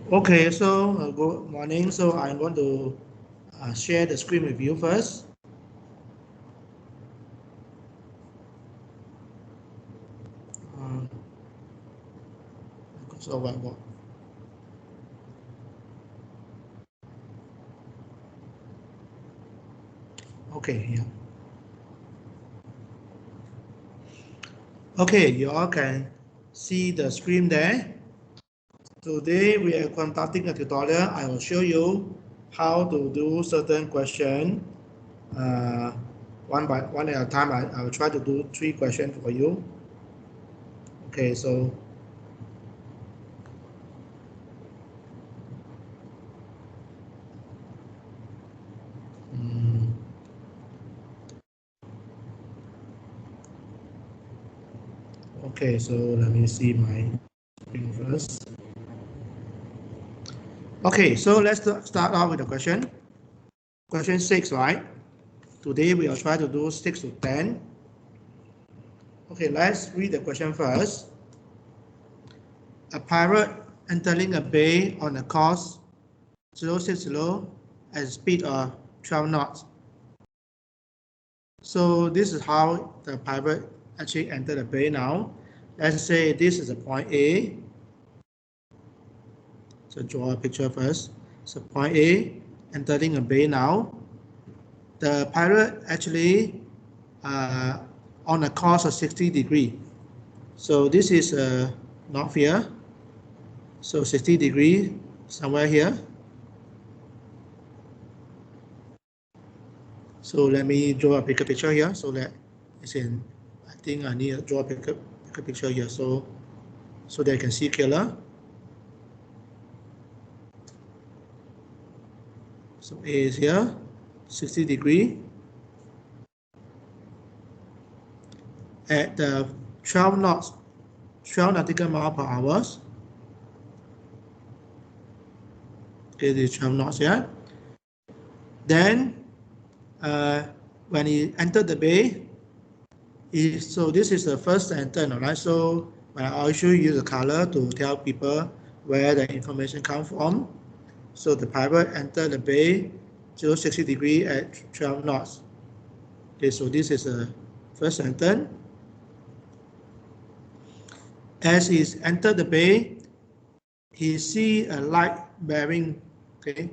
Okay, so good morning. So I'm going to share the screen with you first. So what? Okay, yeah. Okay, you all can see the screen there. Today we are conducting a tutorial. I will show you how to do certain question one by one at a time. I will try to do 3 questions for you. Okay, so okay, so let me see my screen first. Okay, so let's start out with the question. Question 6, right? Today we will try to do 6 to 10. Okay, let's read the question first. A pirate entering a bay on a course 060 at a speed of 12 knots. So this is how the pirate actually entered the bay now. Let's say this is a point A. So draw a picture first. So point A, entering a bay now. The pirate actually on a course of 60 degrees. So this is north here. So 60 degrees somewhere here. So let me draw a bigger picture here. So that it's in, I think I need to draw a bigger picture here. So that you can see clearer. So A is here, 60 degrees. At the 12 knots, 12 nautical miles per hour. Okay, this is 12 knots here. Then when he entered the bay, so this is the first sentence, right? So I also use the color to tell people where the information comes from. So the pirate entered the bay 060 degrees at 12 knots. Okay, so this is the first sentence. As he entered the bay, he see a light bearing, okay,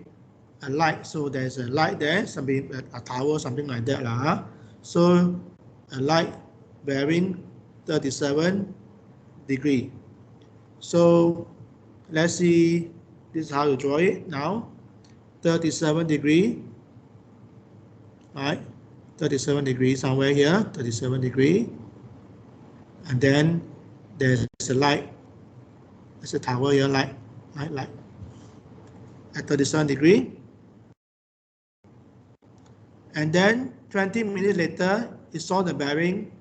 a light. So there's a light there, something a tower, something like that. So a light bearing 37 degrees. So let's see, this is how you draw it now. 37 degrees, right? 37 degrees somewhere here, 37 degrees. And then there's a light, there's a tower here, light at 37 degrees. And then 20 minutes later, it saw the bearing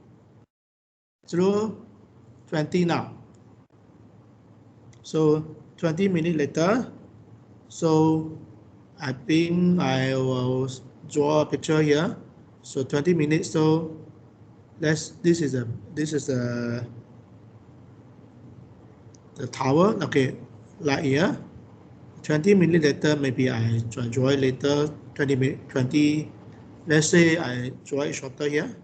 through 20 now. So 20 minutes later, so I think I will draw a picture here. So 20 minutes. So this is the tower. Okay, like here. 20 minutes later, maybe I draw it later. 20 minutes. 20. Let's say I draw it shorter here.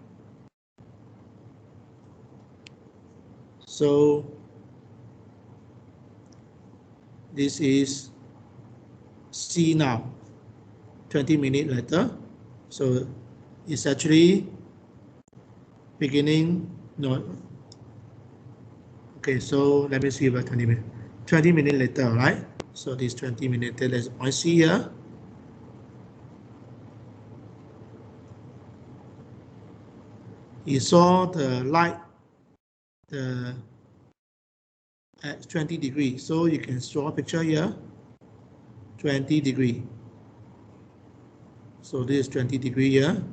So this is C now. 20 minutes later. So it's actually beginning, no. Okay, so let me see about 20 minutes. 20 minutes later, right? So this 20 minutes later, there's a point C here. You saw the light at 20 degrees. So you can draw a picture here, 20 degrees. So this is 20 degrees here.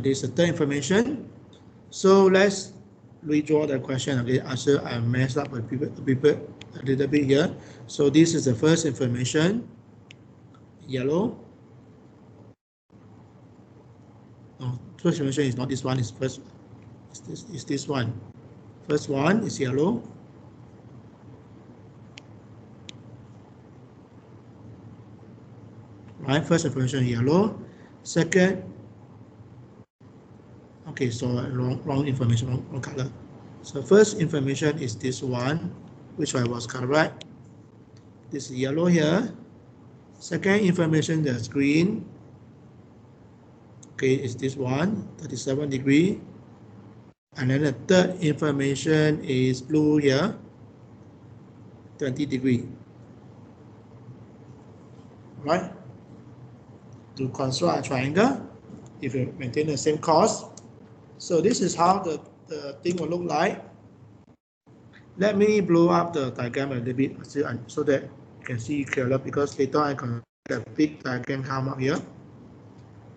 This is the third information. So let's redraw the question. Okay, answer I messed up a little bit here. So this is the first information, yellow. No, first information is not this one. It's first. It's this one. First one is yellow. Right, first information yellow. Second, okay, so wrong information, wrong color. So first information is this one, which I was correct. This is yellow here. Second information is green. Okay, is this one, 37 degree. And then the third information is blue here, 20 degree. Right? To construct a triangle, if you maintain the same course. So this is how the thing will look like. Let me blow up the diagram a little bit so that you can see clearer, because later I can get a big diagram come up here.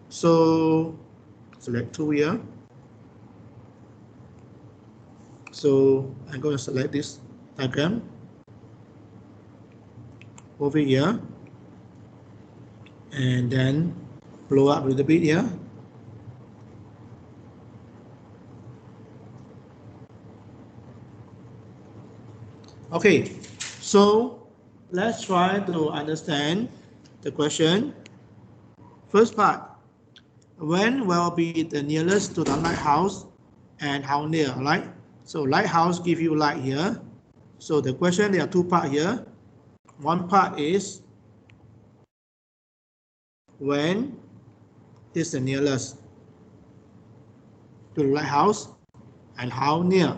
So select 2 here. So I'm going to select this diagram over here and then blow up a little bit here. Okay, so let's try to understand the question. First part, when will be the nearest to the lighthouse and how near, right? So lighthouse give you light here. So the question, there are two parts here. One part is when is the nearest to the lighthouse and how near.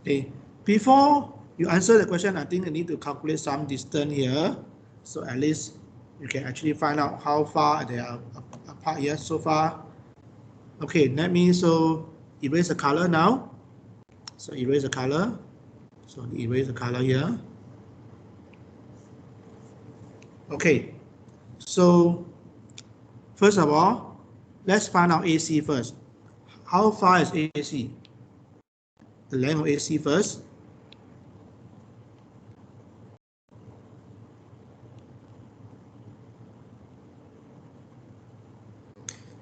Okay, before you answer the question, I think you need to calculate some distance here. So at least you can actually find out how far they are apart here so far. Okay, let me erase the color now. So erase the color. So erase the color here. Okay, so first of all, let's find out AC first. How far is AC? The length of AC first.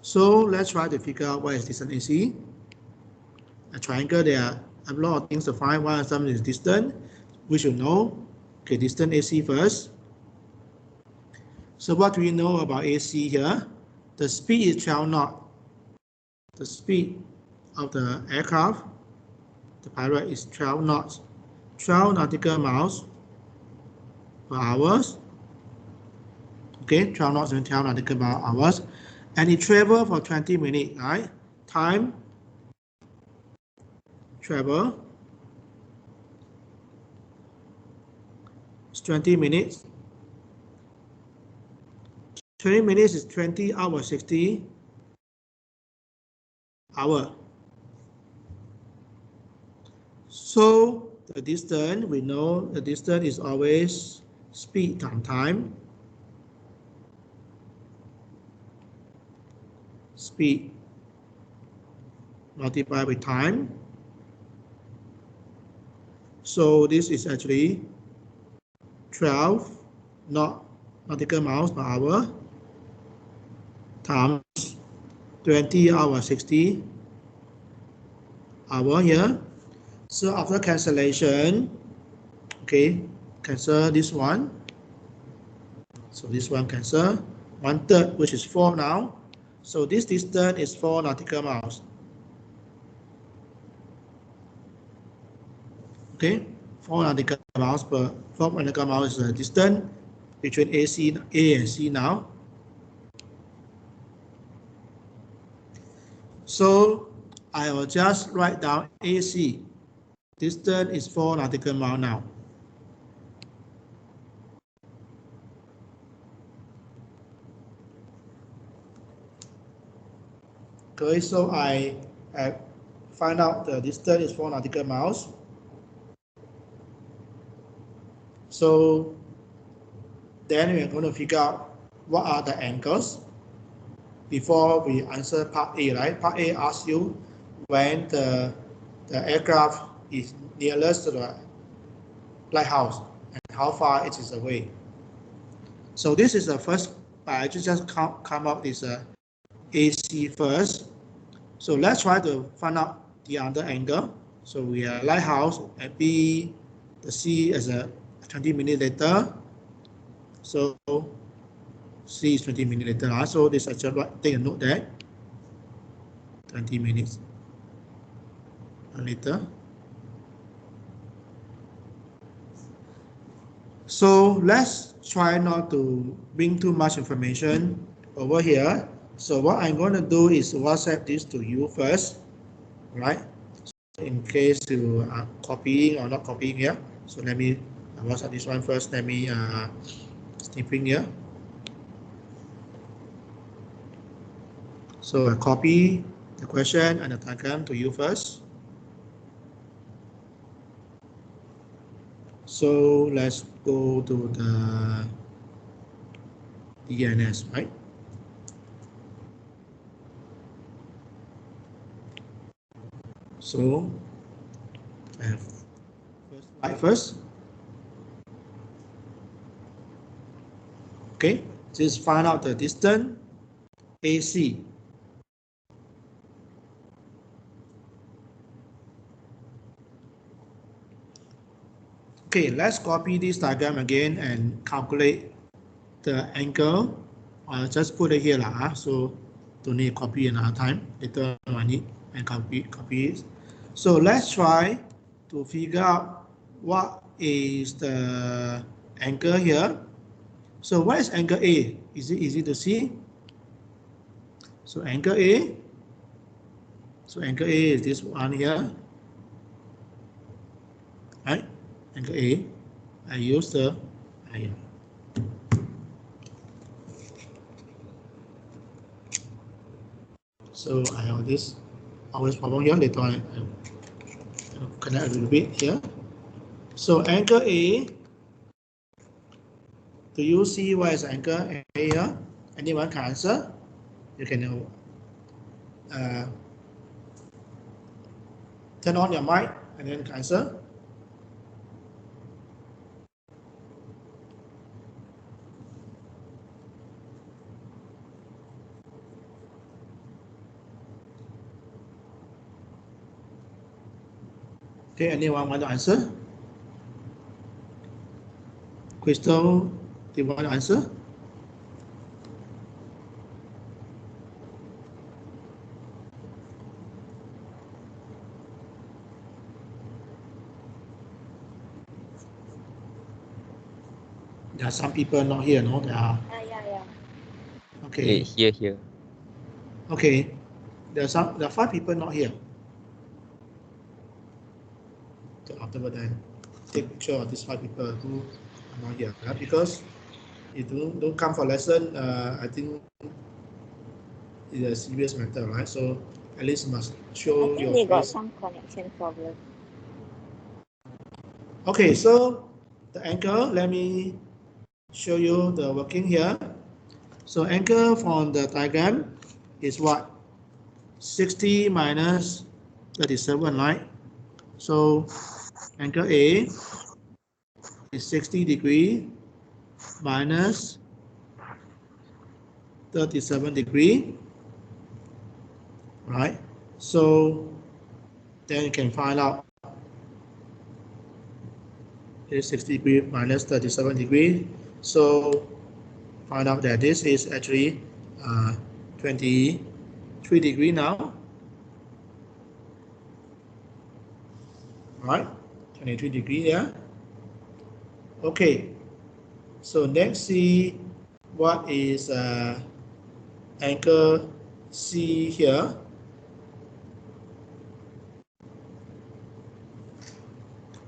So let's try to figure out what is distance AC. A triangle, there are a lot of things to find. One of them is distance. We should know. Okay, distance AC first. So what do we know about AC here? The speed is 12 knots. The speed of the aircraft, the pilot, is 12 knots. 12 nautical miles per hour. Okay, 12 knots and 12 nautical miles per hour. And it travels for 20 minutes, right? Time travel is 20 minutes. 20 minutes is 20 hours 60 hours. So the distance, we know the distance is always speed times time. Speed multiplied by time. So this is actually 12 nautical miles per hour times 20 hours 60 hours here. So after cancellation, okay, cancel this one. So this one cancel. 1/3, which is 4 now. So this distance is 4 nautical miles. Okay, 4 nautical miles per 4 nautical miles is the distance between A and C now. So I will just write down AC. Distance is 4 nautical miles now. Okay, so I find out the distance is 4 nautical miles. So then we are going to figure out what are the angles before we answer part A, right? Part A asks you when the aircraft is nearest to the lighthouse and how far it is away. So this is the first, I just come up with AC C first. So let's try to find out the other angle. So we are lighthouse at B, the C is a 20 minutes later. So C is 20 minutes later. So this I just take a note there. 20 minutes later. So let's try not to bring too much information over here. So what I'm going to do is WhatsApp this to you first, right? So in case you are copying or not copying here. So let me WhatsApp this one first. Let me snipping here. So I copy the question and the diagram to you first. So let's go to the DNS, right? So I have first. Okay, just find out the distance AC. Okay, let's copy this diagram again and calculate the angle. I'll just put it here lah. So don't need to copy another time. Later I need and copy it. So let's try to figure out what is the angle here. So what is angle A? Is it easy to see? So angle A. So angle A is this one here. Right? Angle A. I use the iron. So I have this always problem here. Later on, I connect a little bit here. So angle A. Do you see what is angle A here? Anyone can answer? You can turn on your mic and then answer. Okay, anyone want to answer? Crystal, do you want to answer? There are some people not here, no? There are. Yeah. Okay. Here. Okay. There are 5 people not here. So afterward, then take picture of these 5 people who are not here. Because if you don't come for lesson, I think it's a serious matter, right? So at least must show I think your they got face. some connection problem. Okay, so the angle, let me show you the working here. So angle from the diagram is what? 60 minus 37, right? So angle A is 60 degree minus 37 degree, right? So then you can find out is 60 degree minus 37 degree. So find out that this is actually 23 degree now. Right, 23 degree here. Okay, so next see what is angle C here.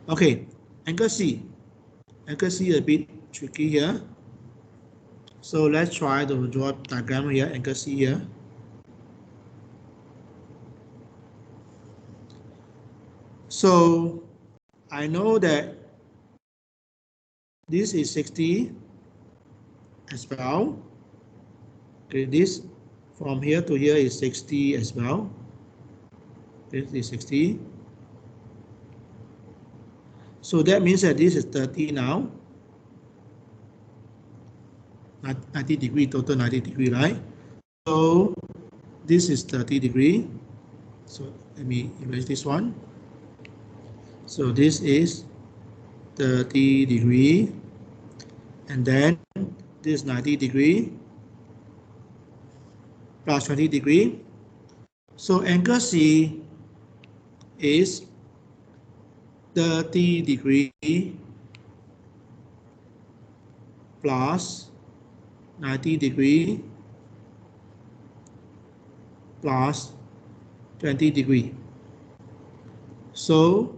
Okay, angle C. Angle C is a bit tricky here. So let's try to draw a diagram here, angle C here. So I know that this is 60 as well. Okay, this from here to here is 60 as well. This is 60. So that means that this is 30 now. 90 degree, total 90 degree, right? So this is 30 degree. So let me erase this one. So this is 30 degree, and then this 90 degree plus 20 degree. So angle C is 30 degree plus 90 degree plus 20 degree. So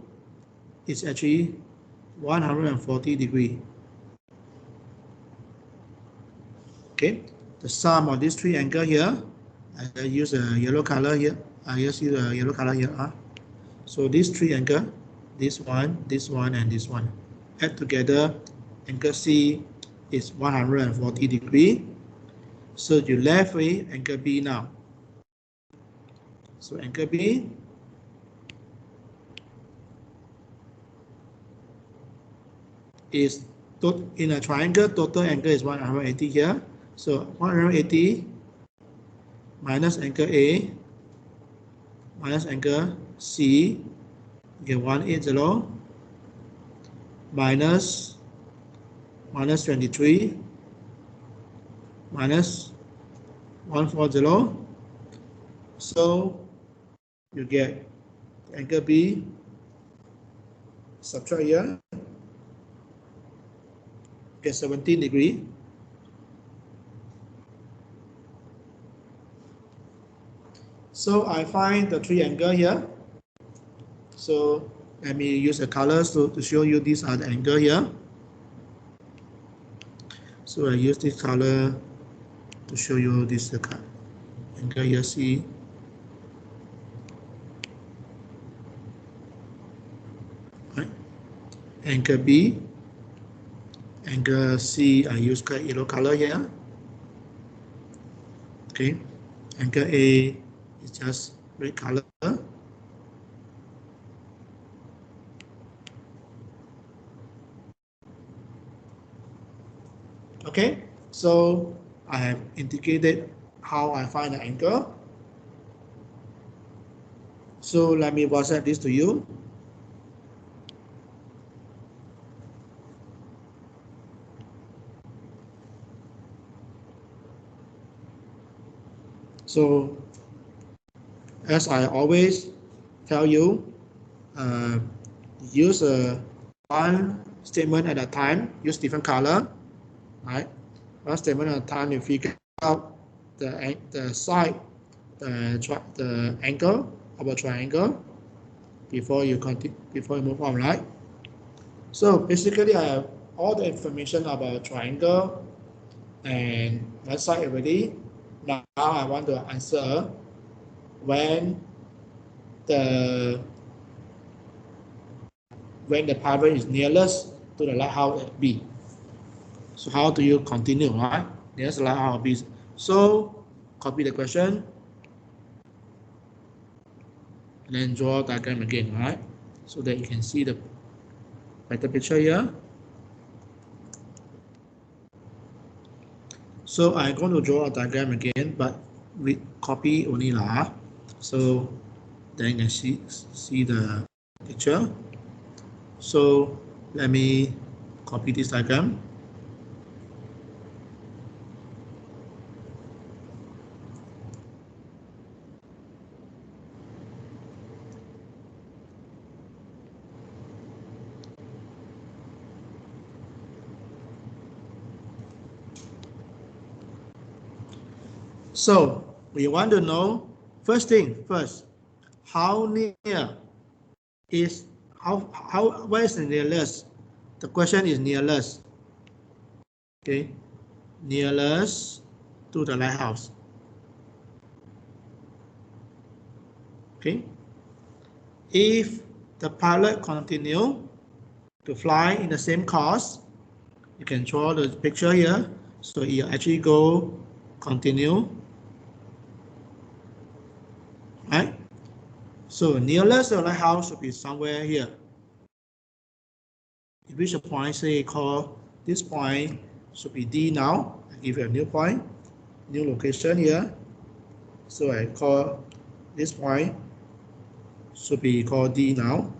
it's actually 140 degree. Okay, the sum of these three angles here, I use a yellow color here. I just use a yellow color here. So these three angles, this one, and this one, add together, angle C is 140 degree. So you left with angle B now. So angle B is in a triangle, total angle is 180 here. So 180 minus angle A minus angle C, get 180 minus 23 minus 140. So you get angle B, subtract here, get 17 degree. So I find the triangle here. So let me use the colors to show you these are the angle here. So I use this color to show you this angle here, C. Right. Angle B, angle C, I use yellow color here. Okay, angle A is just red color. Okay, so I have indicated how I find the angle. So let me WhatsApp this to you. So as I always tell you, use one statement at a time, use different color, right? One statement at a time, you figure out the side, the angle of a triangle before you continue, before you move on, right? So basically, I have all the information about a triangle and one side already. Now I want to answer when the pivot is nearest to the lighthouse at B. So how do you continue, right? Nearest lighthouse B. So copy the question and then draw a diagram again, right? So that you can see the better picture here. So I'm going to draw a diagram again, but with copy only lah. So then you can see the picture. So let me copy this diagram. So we want to know, first thing first, how near is, where is the nearest? The question is nearest. Okay, nearest to the lighthouse. Okay, if the pilot continue to fly in the same course, you can draw the picture here. So you actually go continue, right? So nearest the lighthouse should be somewhere here. If reach a point, say call this point should be D now. I give you a new point, new location here. So I call this point should be called D now.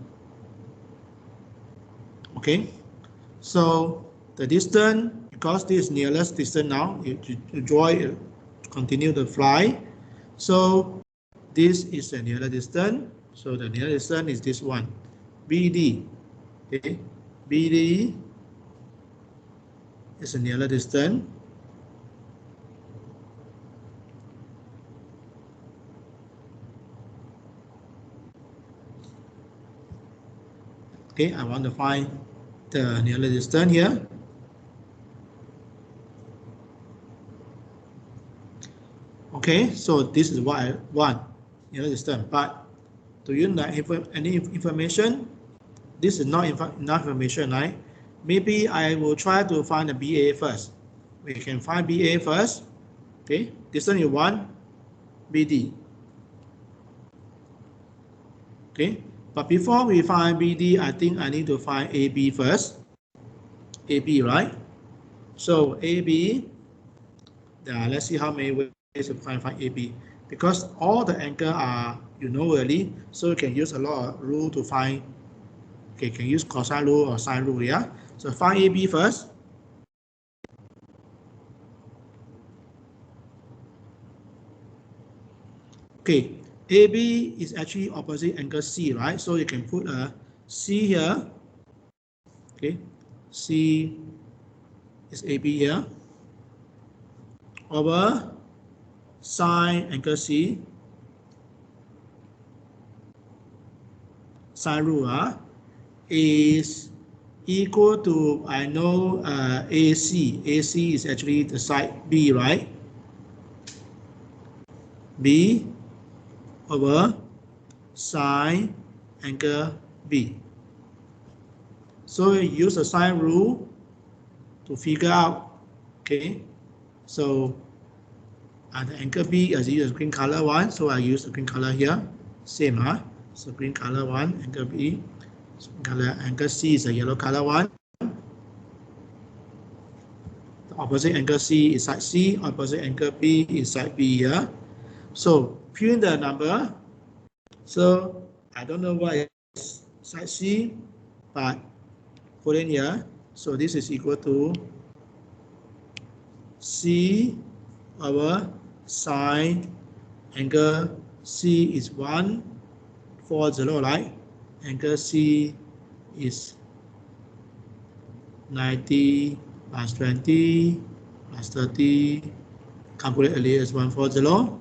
Okay, so the distance, because this is nearest distance now, you draw it, continue to fly. So this is the nearest distance. So the nearest distance is this one, BD. Okay, BD is the nearest distance. Okay, I want to find the nearest distance here. Okay, so this is what I want, nearest distance. But do you know any information? This is not enough information, right? Maybe I will try to find the BA first. We can find BA first. Okay, distance you want, BD. Okay, but before we find BD, I think I need to find AB first. AB, right? So AB, let's see how many ways to find AB. Because all the angle are, you know already, so you can use a lot of rule to find. Okay, can use cosine rule or sine rule, yeah? So find AB first. Okay, AB is actually opposite angle C, right? So you can put a C here. Okay, C is AB here over sine angle C, sine rule is equal to, I know AC. AC is actually the side B, right? B over sine angle B. So you use the sine rule to figure out, okay? So the angle B is used green color one, so I use the green color here. Same, so green color one, angle B. So angle C is a yellow color one. The opposite angle C is side C, opposite angle B is side B here. So fill in the number. So I don't know what is side C, but put in here. So this is equal to C over sine angle C is 140, right? Angle C is 90 plus 20 plus 30. Calculate earlier is 140.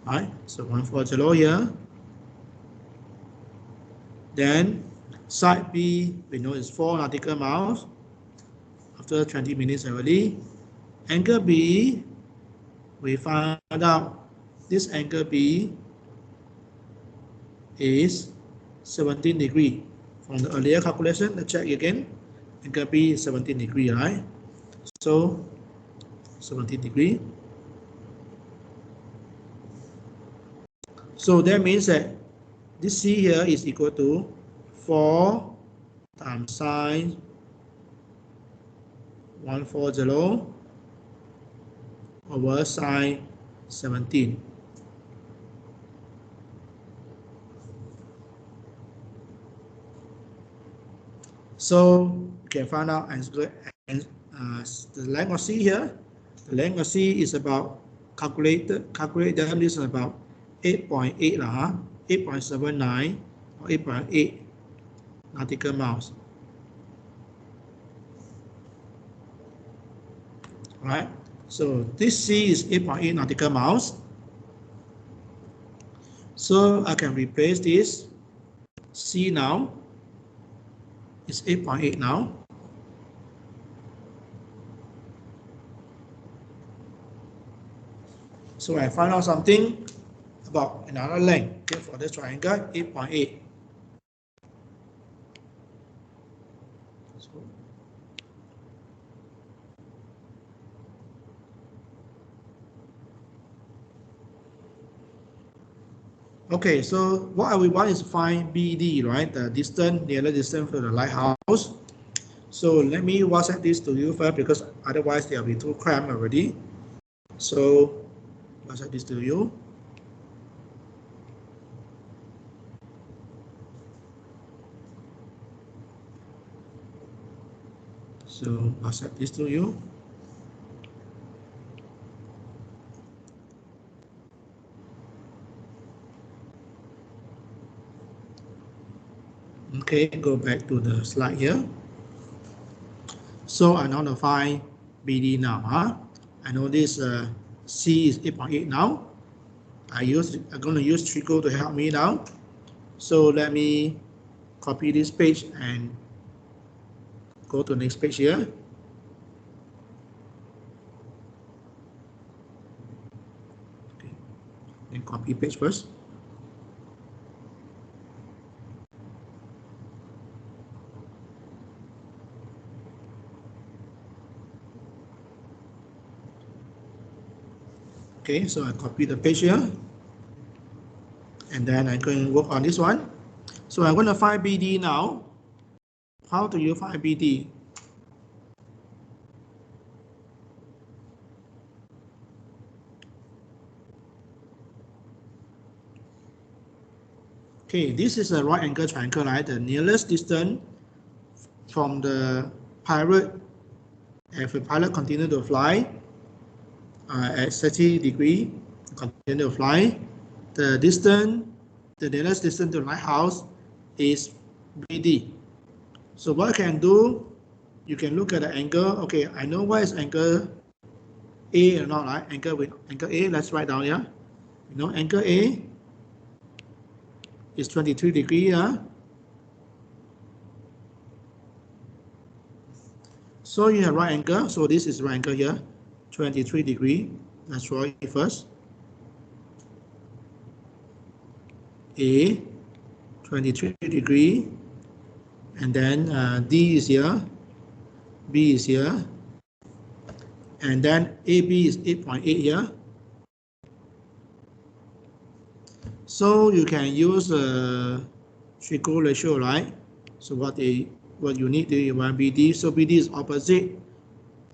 Right, so 140 here. Then side B, we know is 4 nautical miles. After 20 minutes already. Angle B, we find out this angle B is 17 degrees. From the earlier calculation, let's check again. Angle B is 17 degrees, right? So 17 degrees. So that means that this C here is equal to 4 times sine 140 over sine 17. So you can find out the length of C here. The length of C is about calculate them. This is about 8.8 8.79 or 8.8 nautical miles. Right. So this C is 8.8 nautical miles. So I can replace this C now. It's 8.8 now. So I find out something about another length, okay, for this triangle, 8.8. Okay, so what we want is to find BD, right? The distance, nearest distance from the lighthouse. So let me WhatsApp this to you first, because otherwise they'll be too cramped already. So WhatsApp this to you. So WhatsApp this to you. Okay, go back to the slide here. So I know to find BD now. I know this C is 8.8 now. I'm going to use Trigo to help me now. So let me copy this page and go to the next page here. Okay. Then copy page first. Okay, so I copy the page here. And then I'm going to work on this one. So I'm going to find BD now. How do you find BD? Okay, this is a right angle triangle, right? The nearest distance from the pilot, if the pilot continue to fly at 30 degrees, continue to fly, the nearest distance to the lighthouse is BD. So what I can do, you can look at the angle. Okay, I know what is angle A or not, right? Angle A, let's write down here. You know, angle A is 23 degrees. So you have right angle. So this is right angle here, 23 degrees. Let's draw it first. A, 23 degrees. And then D is here, B is here. And then AB is 8.8 here. So you can use Trigo ratio, right? So what you need to want BD. So BD is opposite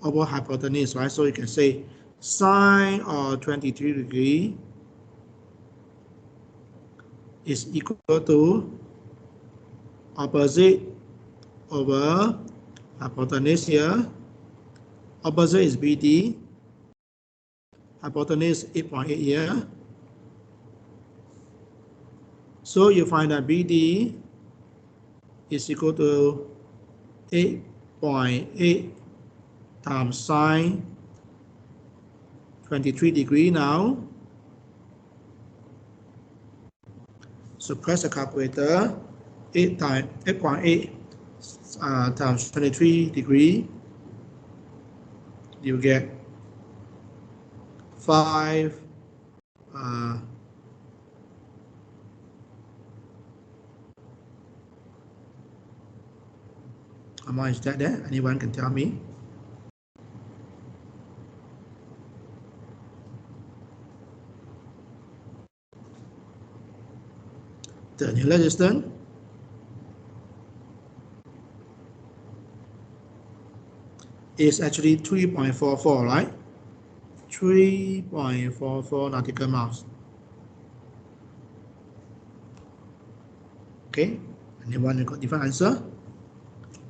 over hypotenuse, right? So you can say sine of 23 degrees is equal to opposite over hypotenuse here. Opposite is BD. Hypotenuse 8.8 here. So you find that BD is equal to 8.8 times sine 23 degrees now. So press the calculator. 8.8 times 23 degrees. You get 5. How much is that there? Anyone can tell me? The nearest distance is actually 3.44, right? 3.44 nautical miles. Okay, anyone got different answer?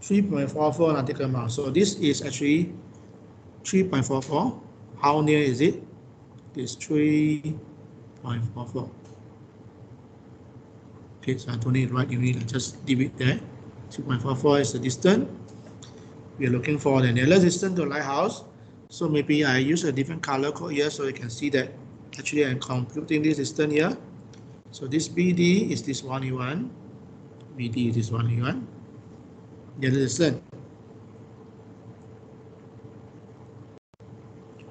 3.44 nautical miles. So this is actually 3.44. How near is it? It's 3.44. Okay, so I don't need to write it, just leave it there. 2.44 is the distance. We are looking for the nearest distance to the lighthouse. So maybe I use a different color code here so you can see that actually I'm computing this distance here. So this BD is this one E1. BD is this one E1. Nearest distance.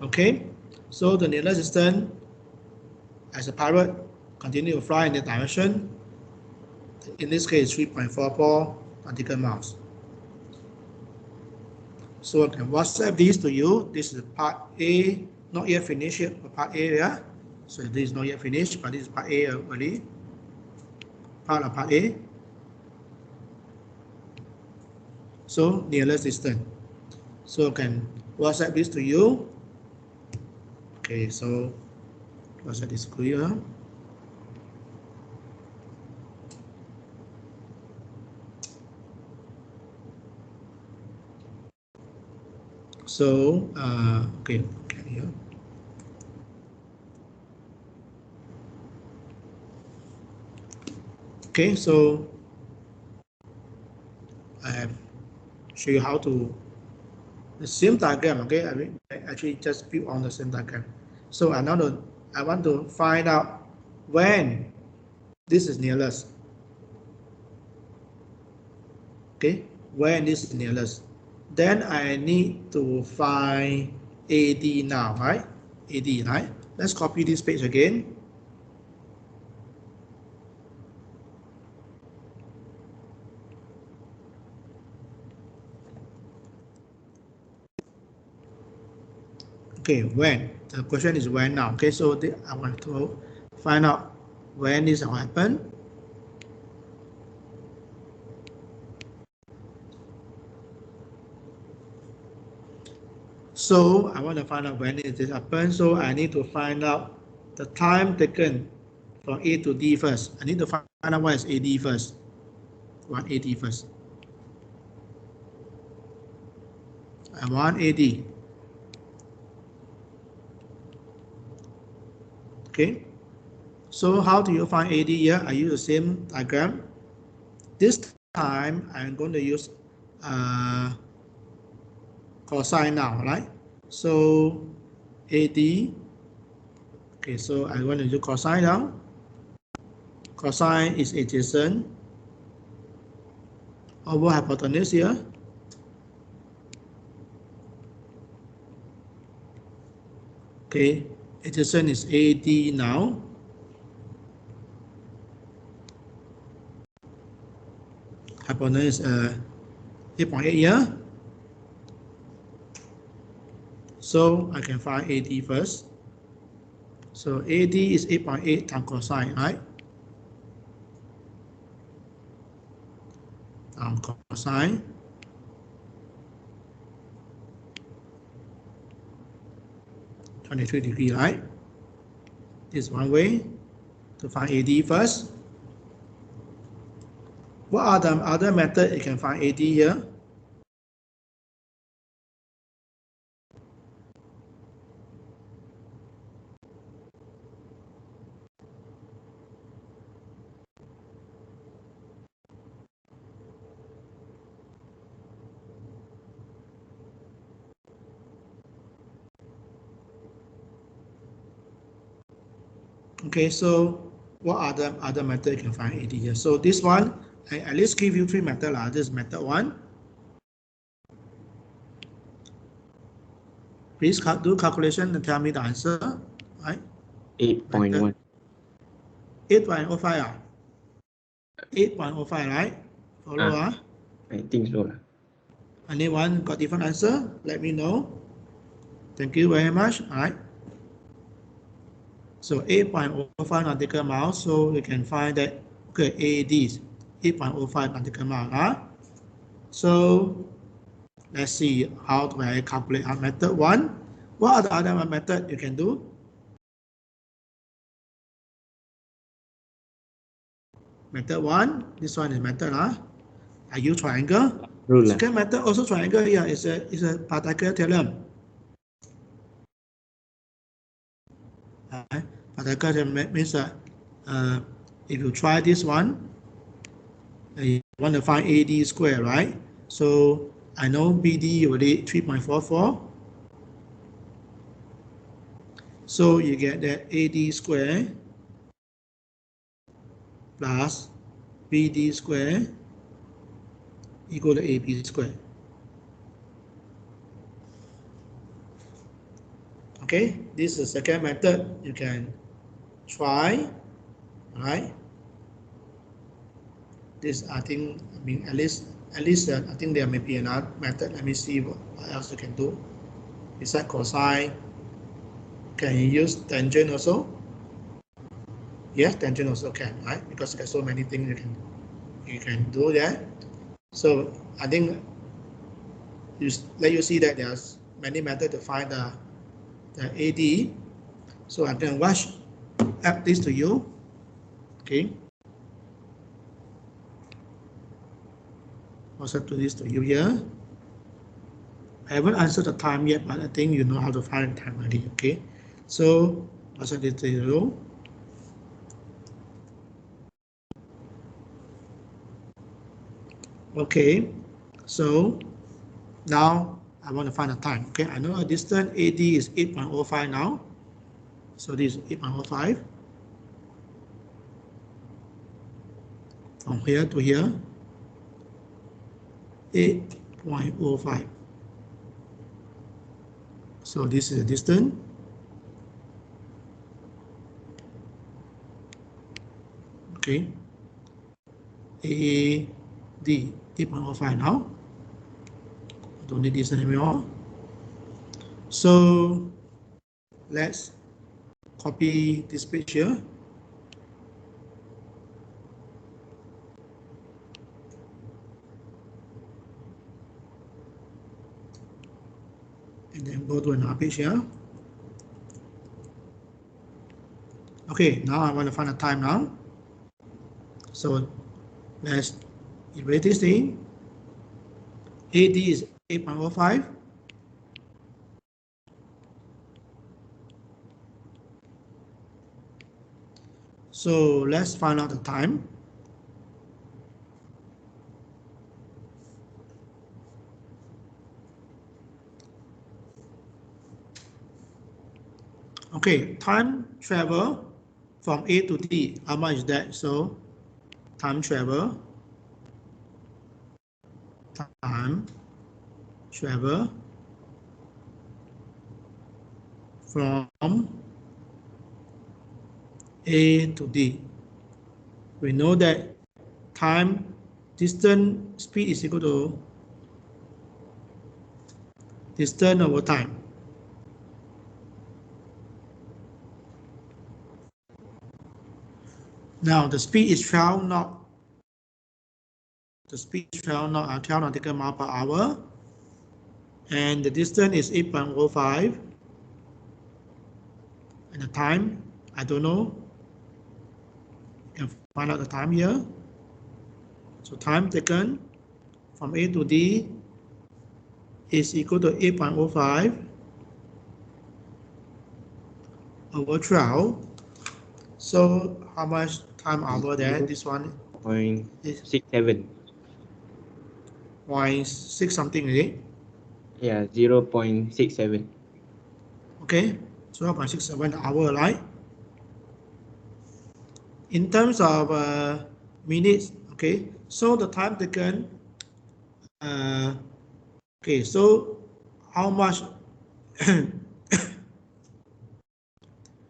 Okay, so the nearest distance as a pilot continue to fly in the direction. In this case, 3.44 nautical miles. So I can WhatsApp this to you. This is part A, not yet finished yet, but part A, yeah. So this is not yet finished, but this is part A already. Part of part A. So nearest distance. So I can WhatsApp this to you. Okay, so because that is clear. So, okay, here. Okay, so I have show you how to the same diagram. Okay, I actually just build on the same diagram. So I want to find out when this is nearest. Okay, when this is nearest, then I need to find AD now, right? AD, right? Let's copy this page again. Okay, when? The question is when now. Okay, so I want to find out when this will happen. So I want to find out when it happens. So I need to find out the time taken from A to D first. I need to find out what is AD first. What AD first? I want AD. Okay. So how do you find AD here? I use the same diagram. This time I'm going to use cosine now, right? So AD. Okay, so I'm going to do cosine now. Cosine is adjacent over hypotenuse here. Okay, adjacent is AD now. Hypotenuse is 8.8 here. So I can find AD first. So AD is 8.8 times cosine, right? Cosine. (23°), right? This is one way to find AD first. What are the other methods you can find AD here? Okay, so what are the other methods you can find AD here? So this one, I at least give you 3 methods. This is method 1. Please do calculation and tell me the answer. Right? 8.1. 8.05. 8.05, right? Follow. I think so. Anyone got different answer? Let me know. Thank you very much. All right. So 8.05 nautical miles. So we can find that, okay, AD is 8.05 nautical miles. So let's see how do I calculate our method 1. What are the other methods you can do? Method 1, this one is method. I use triangle. Ruler. Second method also triangle here is a Pythagorean theorem. Pythagorean theorem means if you try this one, you want to find AD square, right? So I know BD already 3.44. So you get that AD square plus BD square equal to AB square. Okay, this is the second method you can try, right? This I think, I mean, at least I think there may be another method. Let me see what else you can do. Besides cosine, can you use tangent also? Yes, tangent also can, right? Because there's so many things you can do that. So I think let you see that there's many methods to find the AD. So I'm going to watch add this to you. Okay. Also do this to you here. I haven't answered the time yet, but I think you know how to find the time already. Okay. So also this to you. Okay. So now I want to find the time. Okay. I know a distance AD is 8.05 now. So this is 8.05. From here to here, 8.05. So this is the distance. Okay. AD 8.05 now. Don't need this anymore. So let's copy this page here. And then go to another page here. Okay, now I want to find the time now. So let's erase this thing. AD is 8.05. So let's find out the time. Okay, time travel from A to D, how much is that? So time travel from A to D. We know that time, distance, speed is equal to distance over time. Now the speed is 12 knot. The speed is 12 nautical mile per hour. And the distance is 8.05. And the time, I don't know. You can find out the time here. So time taken from A to D is equal to 8.05 over 12. So how much time hour there? This one is 0.67. 0.6 something, is it? Yeah, 0.67. Okay, 0.67 hour, right? In terms of minutes, okay, so the time taken, okay, so how much,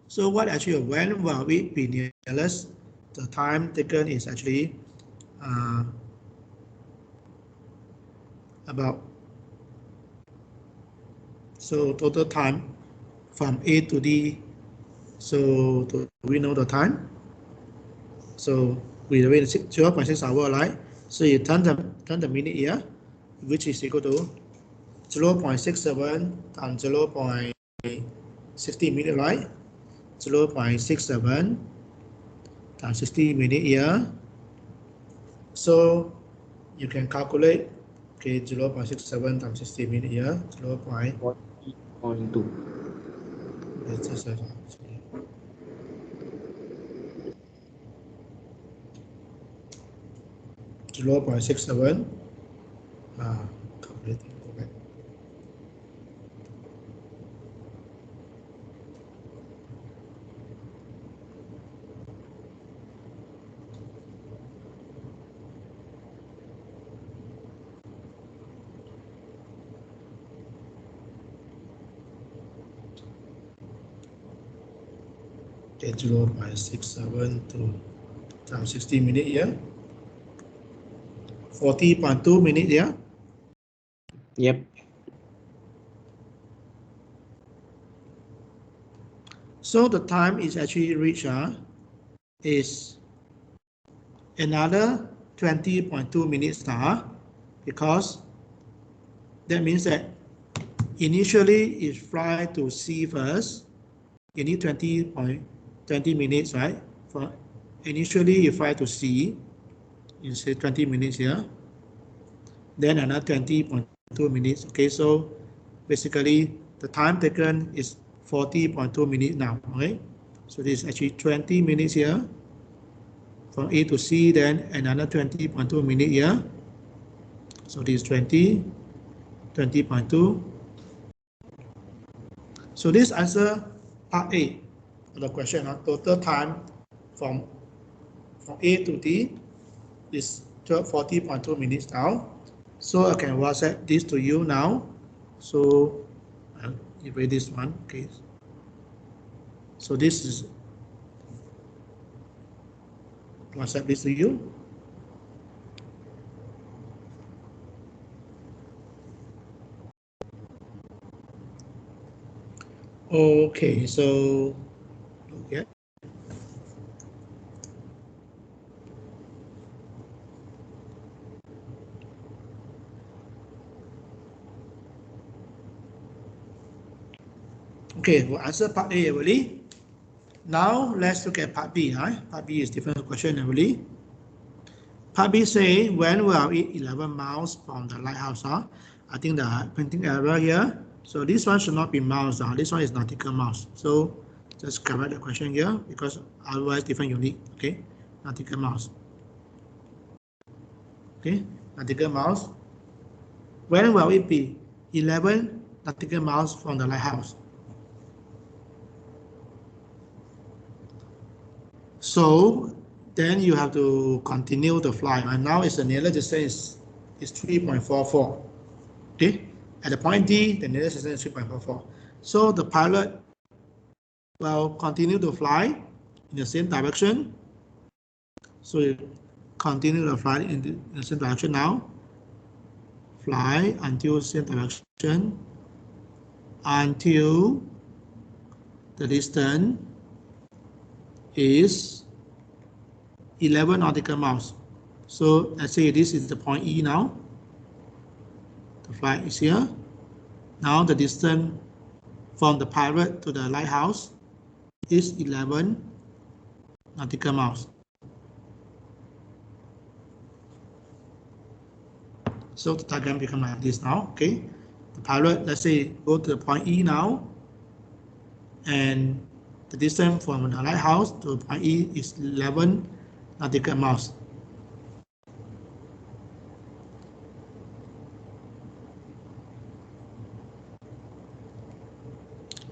so what actually, when will we be nearest? The time taken is actually about, so total time from A to D, so do we know the time? So we wait 0.6 hour, right? So you turn the minute here, which is equal to 0.67 times 0.60 minute, right? 0.67 times 60 minute here. So you can calculate, okay, 0.67 times 60 minute here, 40.2. 0.67. Calculating, go back. Okay, 0.67 to times 60 minute here. 40.2 minutes here. Yep. So the time is actually reached is another 20.2 minutes because that means that initially it fly to C first. You need 20. 20 minutes, right? For initially you fly to C, you say 20 minutes here, then another 20.2 minutes. Okay, so basically the time taken is 40.2 minutes now. Okay, so this is actually 20 minutes here from A to C, then another 20.2 minutes here. So this is 20.2. So this answer part A of the question. Total time from A to D is 40.2 minutes now. So I can WhatsApp this to you now. So I'll erase this one. Okay. So this is WhatsApp this to you. Okay, so yeah. Okay, we'll answer part A already. Now let's look at part B. Right? Part B is different question already. Part B say when we are 11 miles from the lighthouse. I think the printing error here. So this one should not be miles. This one is nautical miles. So just correct the question here because otherwise different unit. Okay, nautical miles. Okay, nautical miles. When will it be 11 nautical miles from the lighthouse? So then you have to continue the flight. And now it's the nearest distance is 3.44. Okay, at the point D, the nearest distance is 3.44. So the pilot will continue to fly in the same direction. So you continue the flight in the same direction now. Fly until same direction until the distance is 11 nautical miles. So let's say this is the point E now. The flight is here. Now the distance from the pilot to the lighthouse is 11 nautical miles. So the diagram becomes like this now. Okay, the pilot, let's say, go to the point E now, and the distance from the lighthouse to point E is 11 nautical miles.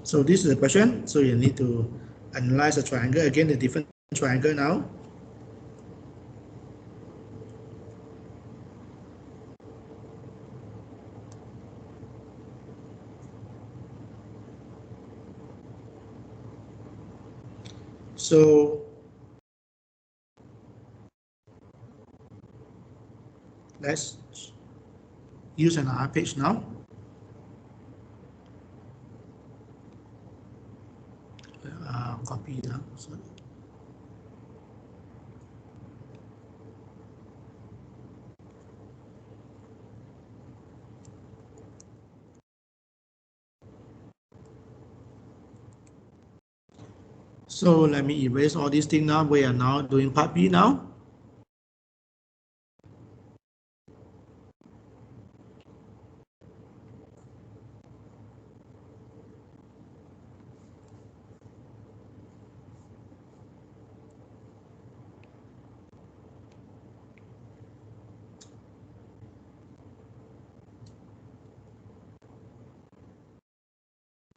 So this is the question. So you need to analyze the triangle again, the different triangle now. So let's use another page now. Copy that. Sorry. So let me erase all these things now. We are now doing part B now.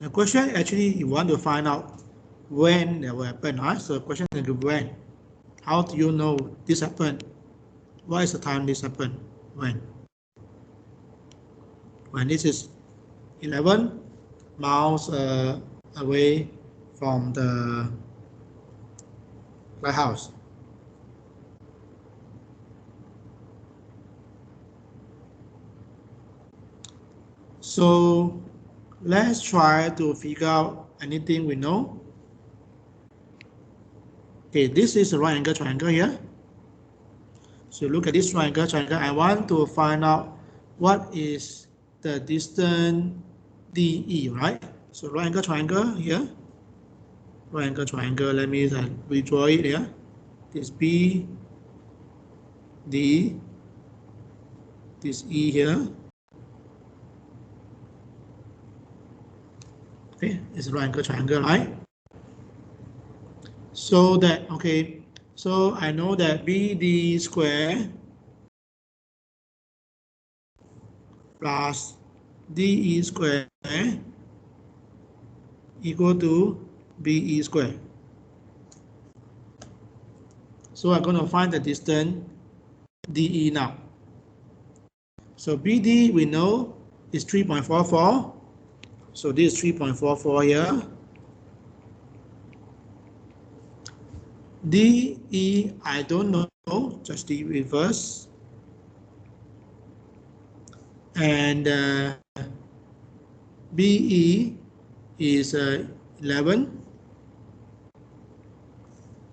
The question actually you want to find out when that will happen, right? So the question is when. How do you know this happened? What is the time this happened? When? When this is 11 miles away from the lighthouse. So let's try to figure out anything we know. Okay, this is a right angle triangle here. So look at this triangle. I want to find out what is the distance DE, right? So right angle triangle here. right angle triangle. Let me redraw it here. This B, D, this E here. Okay, it's a right angle triangle, right? So that, okay, so I know that BD square plus DE square equal to BE square. So I'm going to find the distance DE now. So BD we know is 3.44. So this is 3.44 here. DE I don't know, just the reverse. And BE is 11.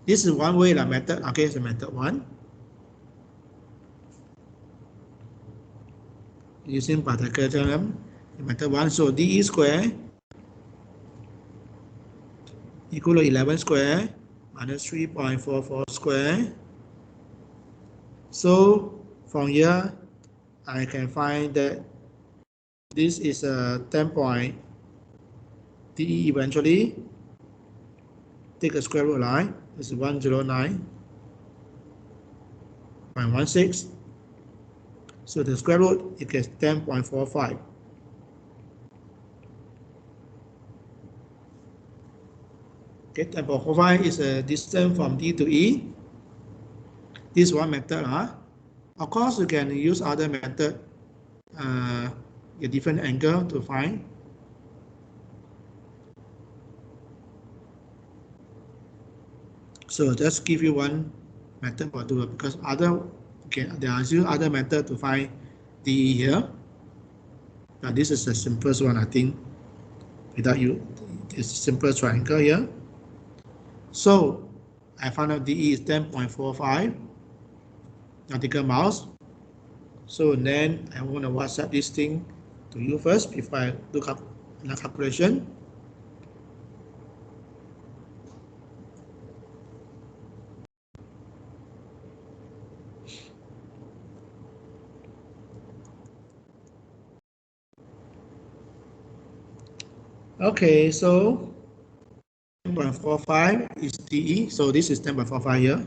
This is one way method. Okay, so method 1. Using particle theorem, method 1. So DE square equal to 11 square minus 3.44 square. So from here, I can find that this is a 10 point DE eventually. Take a square root line. This is 109.16. So the square root equals 10.45. Okay, 10.45 is a distance from D to E. This is one method. Of course, you can use other method, a different angle to find. So just give you one method for do it, because other, okay, there are still other method to find DE here. But this is the simplest one, I think. Without you, this simple triangle here. So I found out DE is 10.45 nautical miles. So then I want to WhatsApp this thing to you first before I look up the calculation. Okay, so 10.45 is DE. So this is 10.45 here.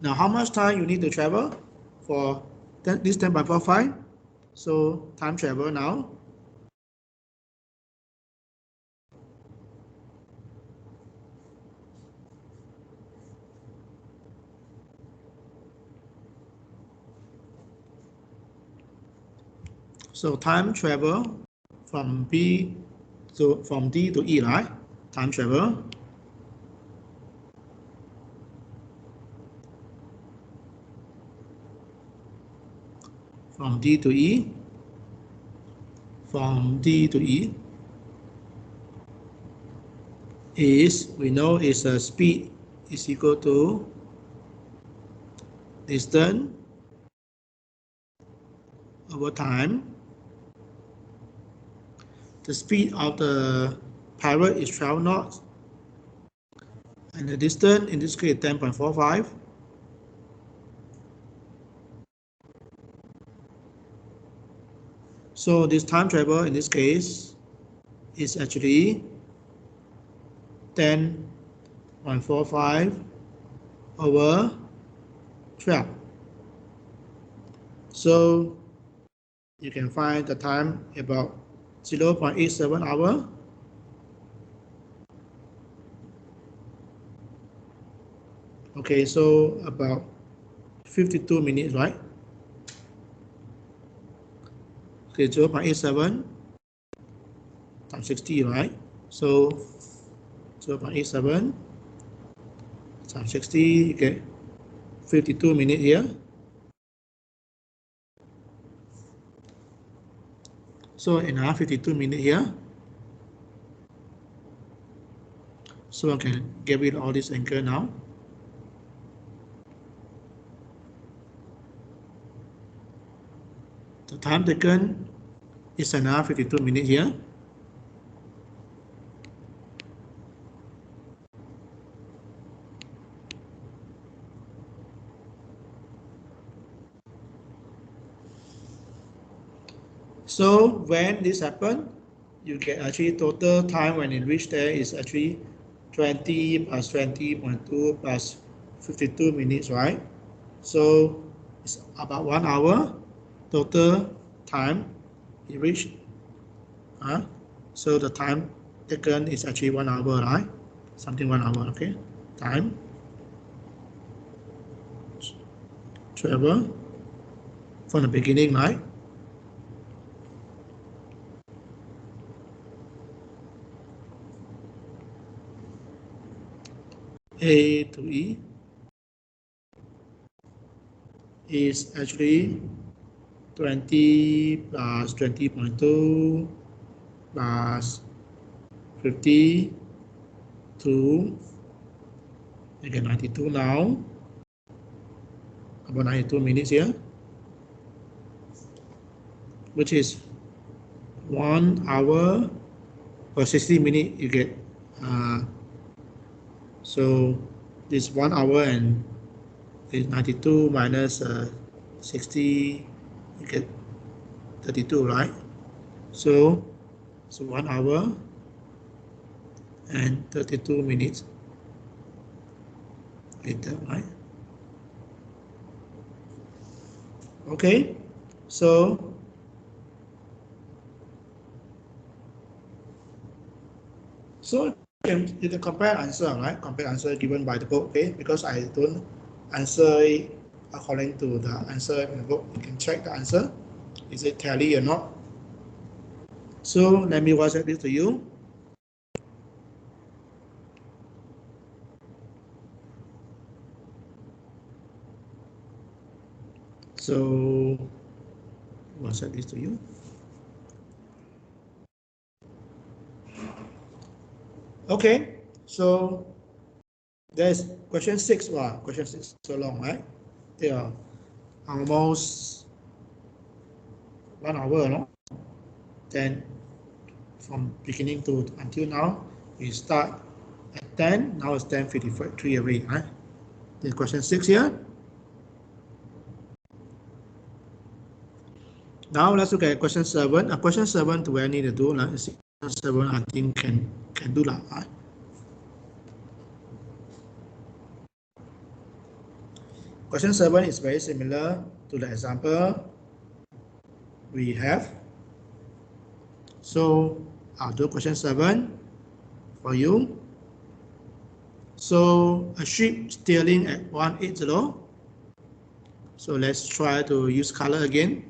Now, how much time you need to travel for this 10.45? So time travel now. So time travel from B to from D to E, right? Time travel. From D to E. From D to E is, we know, is a speed is equal to distance over time. The speed of the pirate is 12 knots, and the distance in this case 10.45. So this time travel in this case is actually 10.45 over 12. So you can find the time about 0.87 hour. Okay, so about 52 minutes, right? Okay, 0.87 times 60, right? So 0.87 times 60, you get 52 minutes here. So another 52 minutes here. So I can get rid of all this angle now. The time taken is another 52 minutes here. So when this happens, you get actually total time when it reach there is actually 20 plus 20.2 plus 52 minutes, right? So it's about 1 hour total time it reached. So the time taken is actually 1 hour, right? Something 1 hour, okay? Time travel from the beginning, right? A to E is actually 20 plus 20.2 plus 52, you get 92 now, about 92 minutes here, which is 1 hour per 60 minutes, you get, so this 1 hour and 92 minus 60, you get 32, right? So 1 hour and 32 minutes later, right? Okay, so you can compare answer, right? Compare answer given by the book, okay? Because I don't answer it according to the answer in the book. You can check the answer. Is it tally or not? So let me WhatsApp this to you. So WhatsApp this to you. Okay, so there's question 6. Wow, question 6 so long, right? They are almost 1 hour, no? Then from beginning to until now, we start at 10. Now it's 10:53 already, right? There's question 6 here. Now let's look at question 7. Question 7 do I need to do? Question 7 I think can do that. Right? Question 7 is very similar to the example we have. So I'll do question 7 for you. So a ship steering at 180. So let's try to use color again.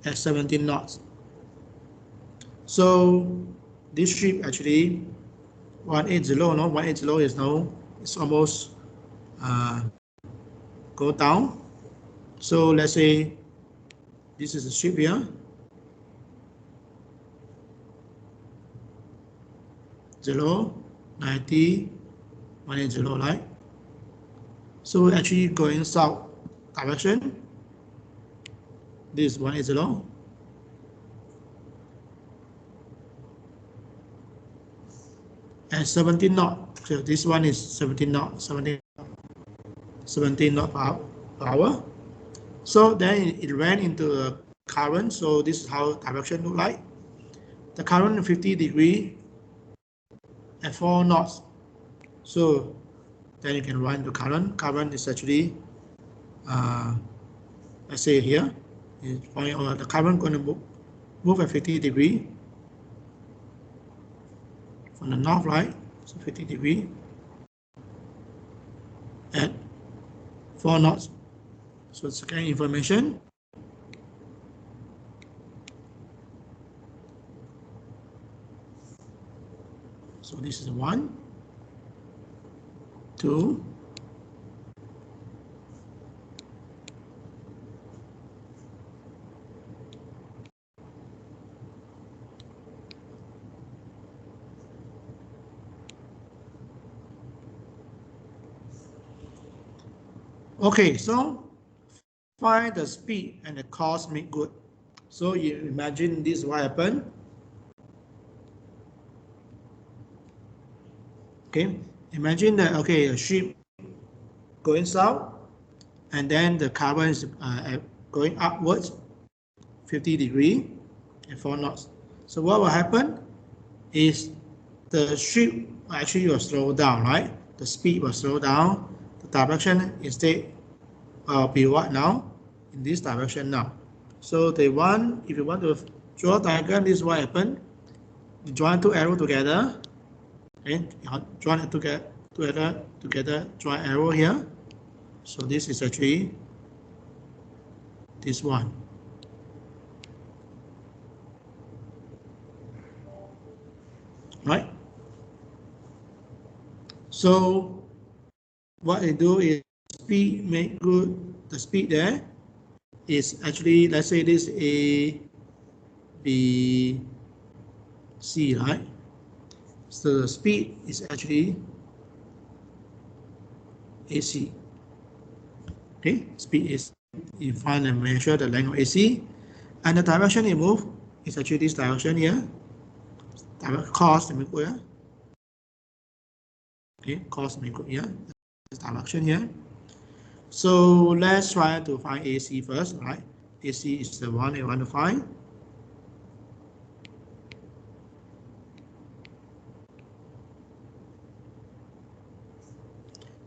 At 17 knots. So this ship actually 180, no? 180 is now, it's almost go down. So let's say this is a ship here. 0, 90, 180, right? So actually going south direction. This is 180. And 17 knot. So this one is 17 knot, 17 knot per hour. So then it ran into a current. So this is how direction look like. The current 50 degree at 4 knots. So then you can run the current. Current is actually, let's say here, the current going to move at 50 degree from the north, right? So 50 degree at 4 knots. So it's again information. So this is 1, 2, Okay, so find the speed and the cost make good. So you imagine this what happened. Okay, imagine that, okay, a ship going south, and then the carbon is going upwards 50 degrees and 4 knots. So what will happen is the ship actually will slow down, right? The speed will slow down. The direction instead will be what now? In this direction now. So if you want to draw a diagram, this is what happened. You join two arrows together, okay? Join it together, join arrow here. So this is actually this one. Right? So what they do is speed make good. The speed there is actually, let's say this A, B, C, right? So the speed is actually AC. Okay, speed is, you find and measure the length of AC, and the direction you move is actually this direction here. Cost make good here. Okay, cost make good here. This direction here. So let's try to find AC first, right? AC is the one you want to find.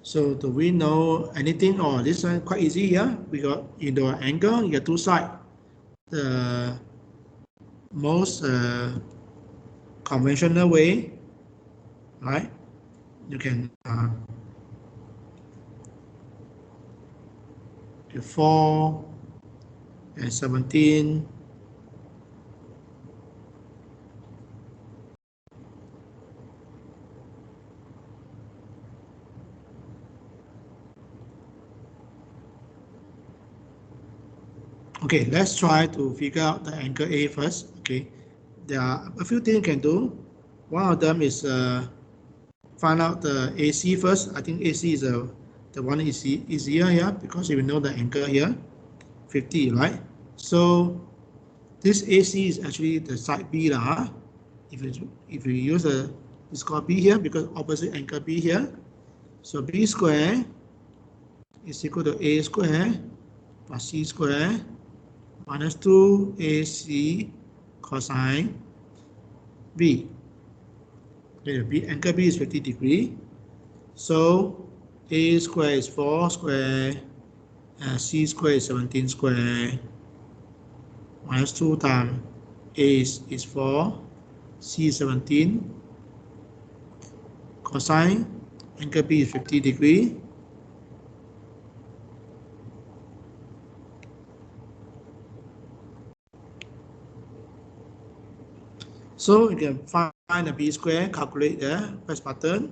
So do we know anything? Or this one quite easy here. We got in the angle, you got two sides. The most conventional way, right? You can 4 and 17. Okay, let's try to figure out the angle A first. Okay, there are a few things you can do. One of them is find out the AC first. I think AC is the one easier here, because you know the angle here, 50, right? So this AC is actually the side B lah. If you use it's called B here because opposite angle B here. So B square is equal to A square plus C square minus 2AC cosine B. Okay, angle B is 50 degrees. So A square is 4 square, C square is 17 square, minus 2 times A is 4, C is 17, cosine angle B is 50 degrees. So you can find the B square, calculate there, press button,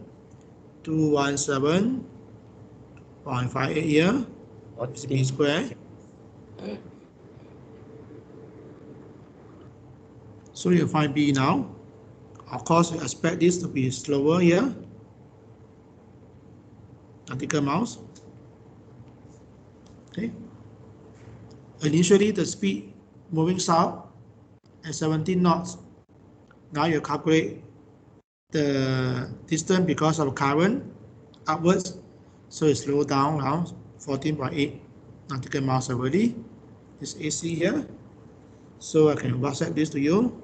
217.58 here, it's B square. So you find B now. Of course, you expect this to be slower here. Vertical mouse. Okay. Initially, the speed moving south at 17 knots. Now you calculate the distance because of current upwards. So it slow down now, 14.8 nautical miles already. This AC here. So I can WhatsApp this to you.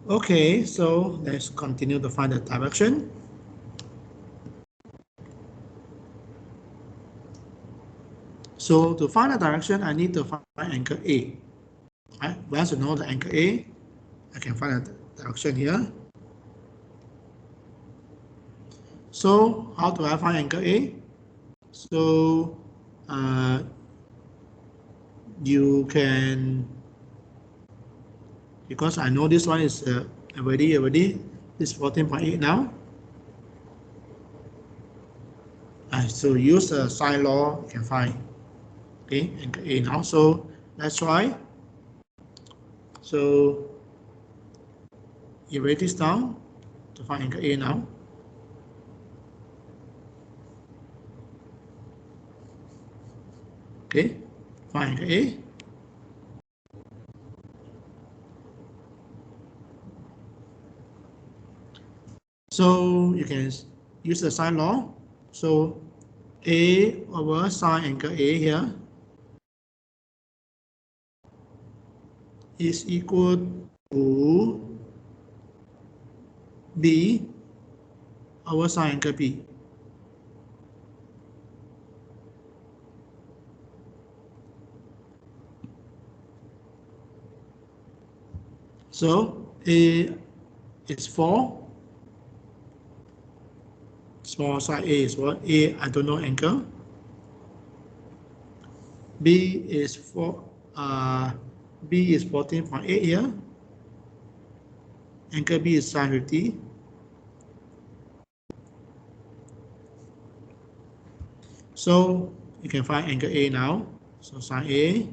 Okay, so let's continue to find the direction. So to find the direction, I need to find angle A. Right? Once you know the angle A, I can find the direction here. So how do I find angle A? So you can, because I know this one is already this 14.8 now. So use the sine law, you can find. Okay, angle A now. So let's try. So you write this down to find angle A now. Okay, find angle A. So you can use the sine law. So A over sine angle A here is equal to B over sine angle B. So A is 4. Small side A is what? A, I don't know angle. B is 14.8 here. Angle B is sine 50. So you can find angle A now. So sine A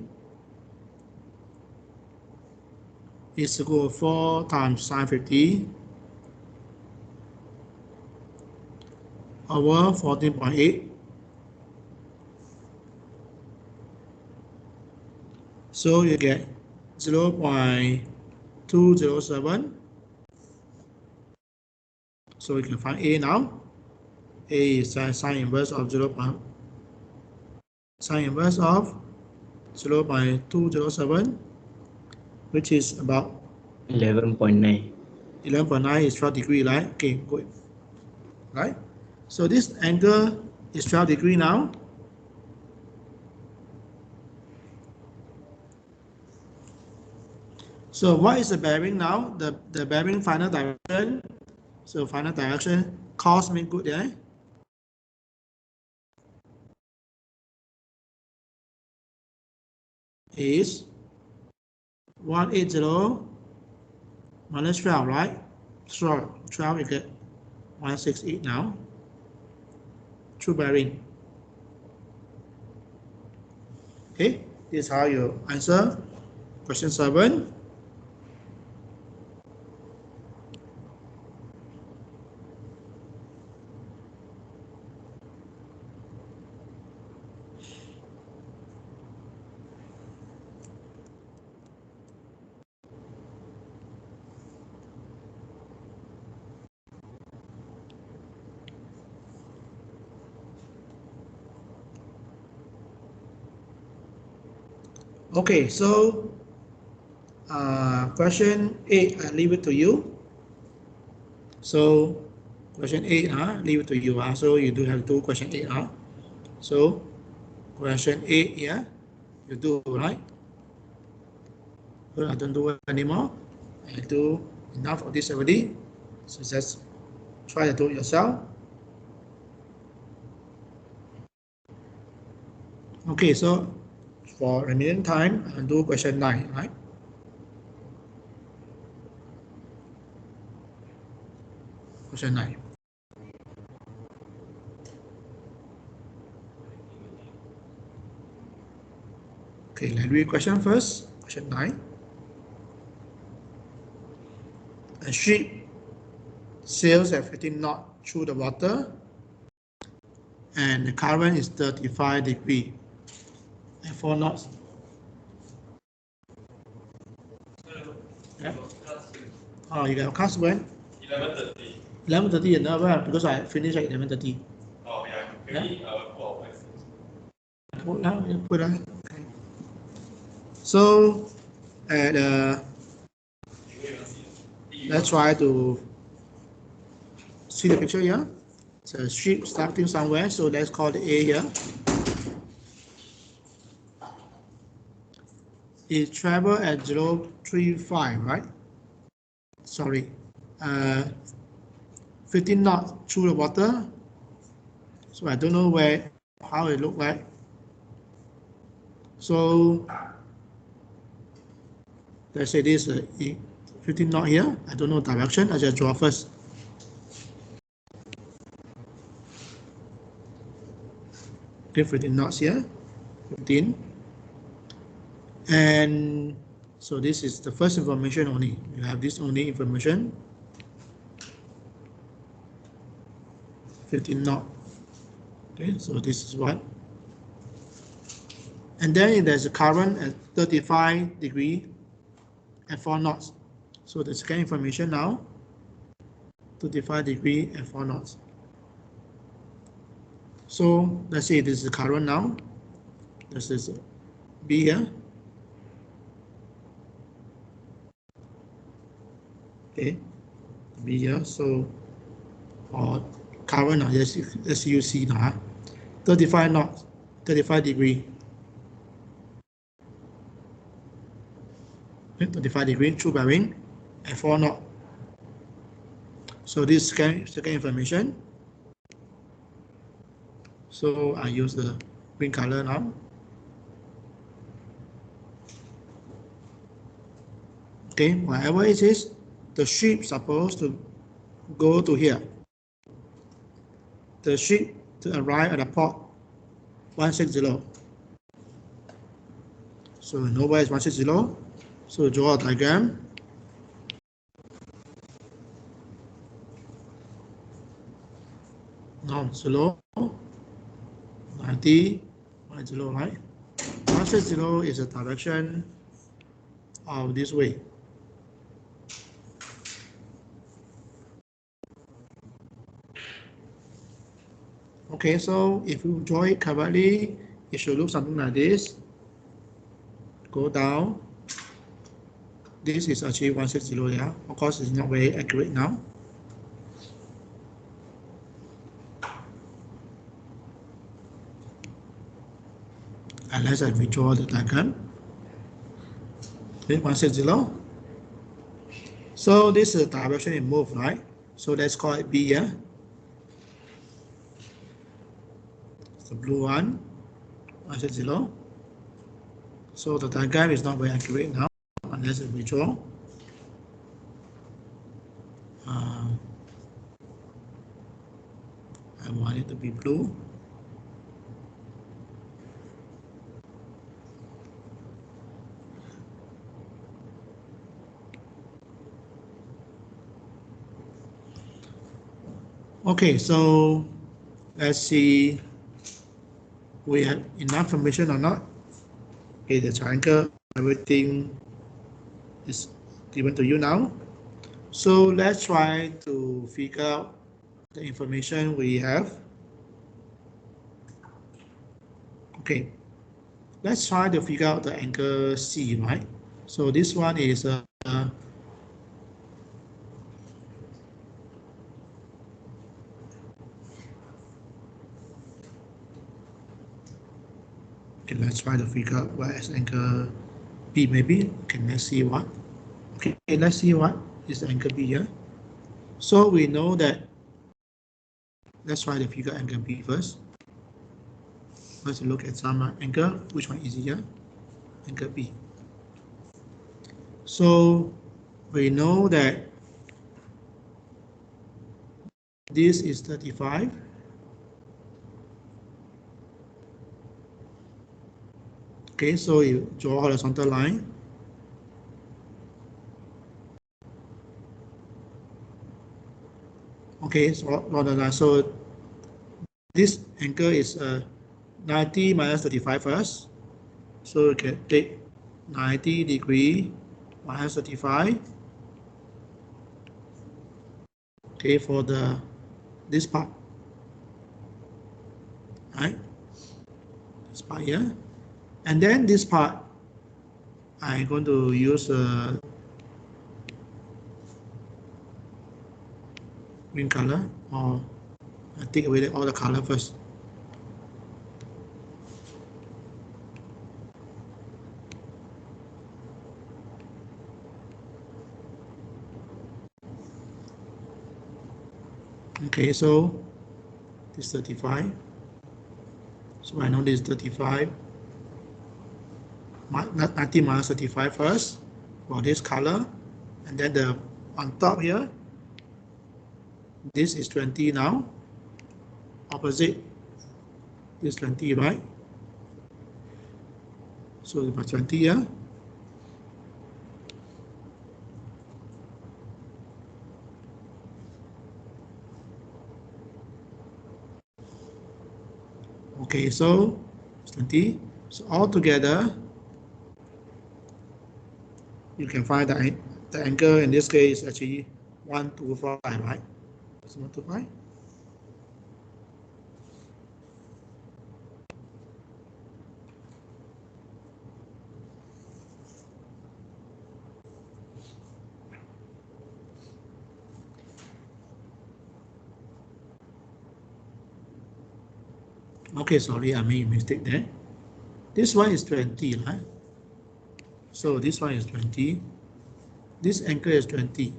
is equal to 4 times sine 50 over 14.8. So you get 0.207. So we can find A now. A is sine inverse of 0.207, which is about 11.9. 11.9 is 12 degrees, right? Okay, good. Right? So this angle is 12 degrees now. So what is the bearing now? The bearing final direction. So final direction, cos mean good there. Is 180 minus 12, right? So 12 you get 168 now. True bearing. Okay, this is how you answer question 7. Okay, so question 8, I leave it to you. So question 8, leave it to you. So you do have to do question 8. So question 8 here, you do, right? But I don't do it anymore. I do enough of this already. So just try to do it yourself. Okay, so for remaining time, I'll do question 9, right? Question 9. Okay, let's read question first. Question 9. A ship sails at 15 knots through the water, and the current is 35 degrees at 4 knots. Yeah. Oh, you got a class when? 11:30. 11:30 another because I finished at 11:30. Oh, yeah. Maybe for Put down, put down. Okay. So, at let's try to see the picture here. It's a ship starting somewhere, so let's call it A here. It travel at 035, right? Sorry, 15 knots through the water. So I don't know how it look like. So let's say this 15 knot here. I don't know direction. I just draw first. Okay, 15 knots here. 15. And so this is the first information only. You have this only information. 15 knot. Okay, so this is what. And then there's a current at 35 degree at 4 knots. So the second information now, 35 degree at 4 knots. So let's say this is the current now. This is B here. Okay, B here. So or current now, let's use C now. 35 knots, 35 degree. 35 degree true bearing at 4 knot. So this second information. So I use the green color now. Okay, whatever it is, the ship supposed to go to here. The ship to arrive at the port 160. So we know where is 160. So draw a diagram. Now 0, 90, 10, right? 160 is the direction of this way. Okay, so if you draw it correctly, it should look something like this. Go down. This is actually 160, yeah. Of course, it's not very accurate now. Unless I redraw the diagram. Okay, 160. So this is the direction it moves, right? So let's call it B, yeah. It's the blue one, 160. So the diagram is not very accurate now, unless I redraw. I want it to be blue. Okay, so let's see we have enough information or not. Okay, the triangle, everything is given to you now. So let's try to figure out the information we have. Okay, let's try to figure out the angle C, right? So this one is okay, let's try to figure out where is angle B maybe. Okay, let's see what. Okay, let's see what is the angle B here. So we know that, let's try to figure angle B first. Let's look at some angle. Which one is easier? Angle B. So we know that this is 35. Okay, so you draw a horizontal line. Okay, so this angle is 90 minus 35 first. So you can take 90 degree minus 35. Okay, for this part, right? This part here, and then this part, I'm going to use green color, or I take away all the color first. Okay, so this is 35. So I know this is 35. 90 minus 35 first for this color, and then the on top here, this is 20 now. Opposite is 20, right? So about 20 here. Okay, so 20. So altogether, you can find the angle in this case is actually 125, right? It's 125. Okay, sorry, I made a mistake there. This one is 20, right? So this one is 20. This angle is 20.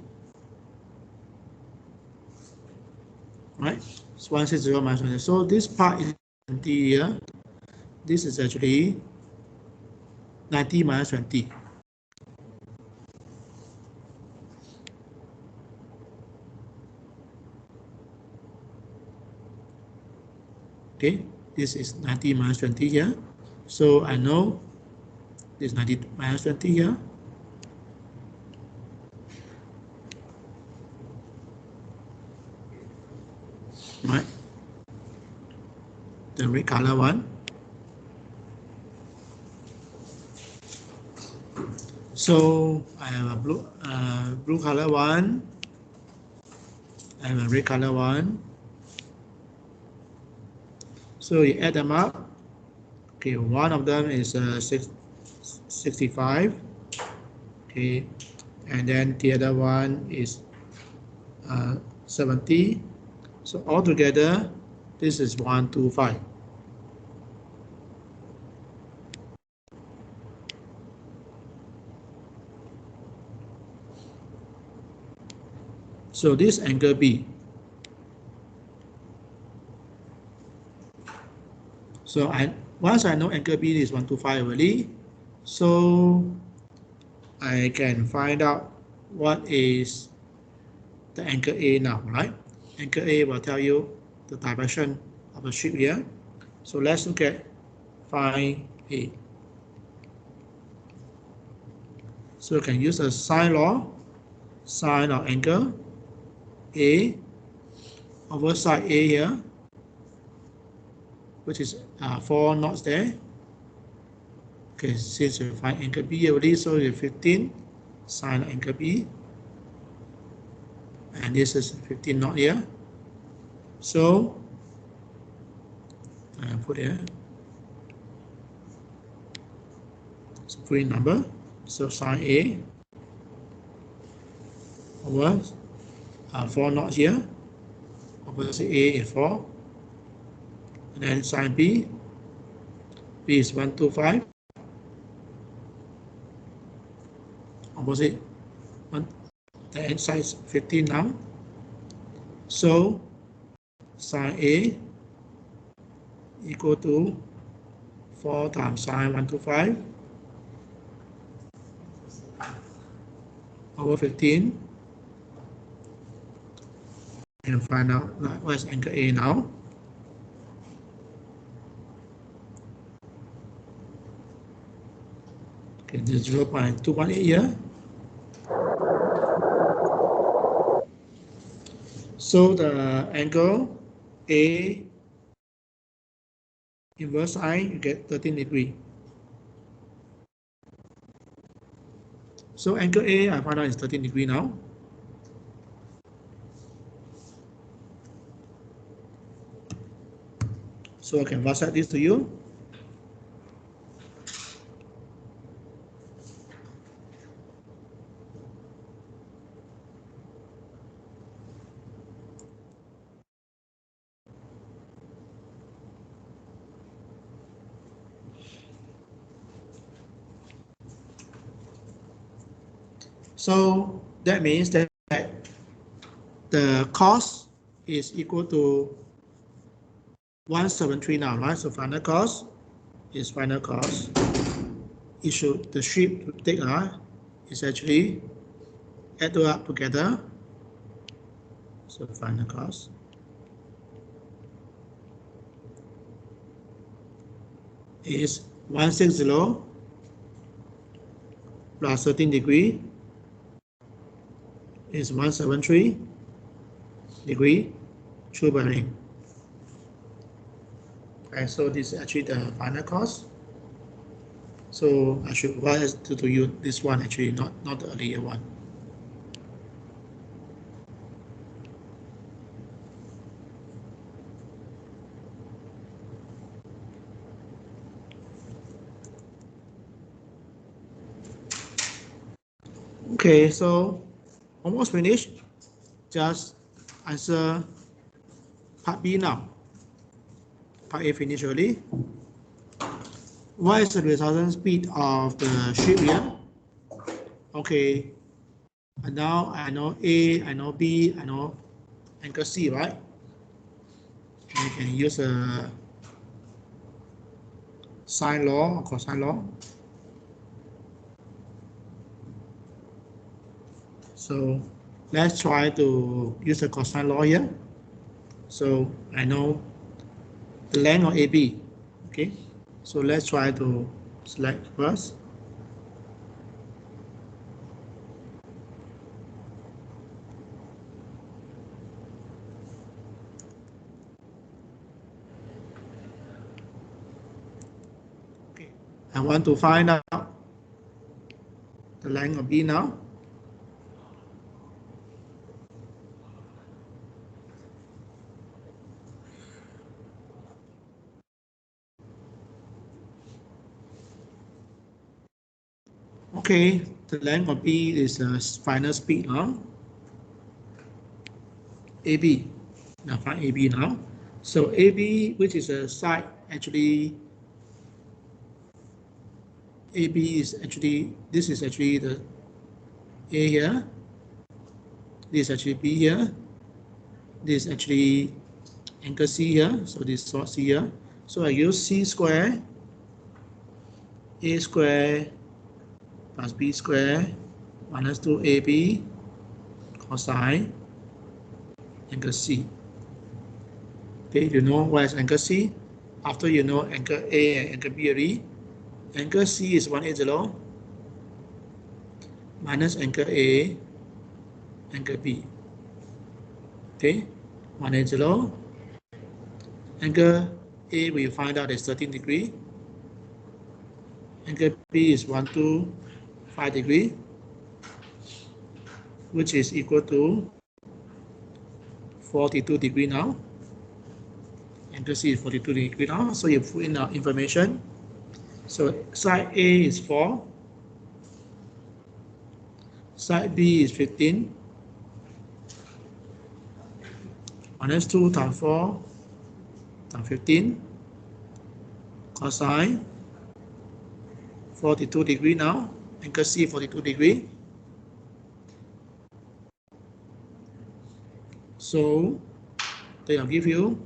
Right? So 160 minus 20. So this part is 20 here. This is actually 90 minus 20. Okay, this is 90 minus 20 here. So I know this 90 minus 20 here. Right. The red color one. So I have a blue color one. I have a red color one. So you add them up. Okay, one of them is 65. Okay, and then the other one is 70. So altogether, this is 125. So this angle B. So once I know angle B is 125 already, so I can find out what is the angle A now, right? Angle A will tell you the direction of the ship here. So let's look at phi A. So you can use the sine law, sine of angle A over side A here, which is 4 knots there. Okay, since you find angle B already, so you 15 sine angle B, and this is 15 knot here. So I put here, it's a free number. So sine A over 4 knots here, opposite A is 4, and then sine B, B is 125, opposite one, the end side is 15 now. So sine A equal to 4 times sine 125 over 15. And find out what is angle A now. Okay, this is 0.218 here. So the angle A inverse sine, you get 13 degree. So angle A, I find out is 13 degree now. So I can WhatsApp this to you. So that means that the cost is equal to 173 now, right? So final cost is final cost. Issue the ship to take is actually add up together. So final cost is 160 plus 13 degree is 173 degree true bearing. Okay, so this is actually the final cost. So I should advise to use this one actually, not the earlier one. Okay, so almost finished. Just answer part B now. Part A finished already. What is the resultant speed of the ship here? Okay, and now I know A, I know B, I know angle C, right? We can use a sine law or cosine law. So let's try to use the cosine law here. So I know the length of AB. Okay, so let's try to select first. Okay, I want to find out the length of B now. Okay, the length of B is the final speed now. AB. Now find AB now. So AB, which is a side, actually AB is actually, this is actually the A here. This is actually B here. This is actually angle C here. So this is C here. So I use C square, A square plus B square minus 2AB cosine angle C. Okay, you know what is angle C? After you know angle A and angle B already, angle C is 180 minus angle A, angle B. Okay, 180. Angle A we find out is 13 degree. Angle B is 125 degree, which is equal to 42 degree now. Angle C is 42 degree now. So you put in our information. So side A is 4. Side B is 15. Minus 2 times 4 times 15. Cosine 42 degree now. Angle C 42 degree. So they will give you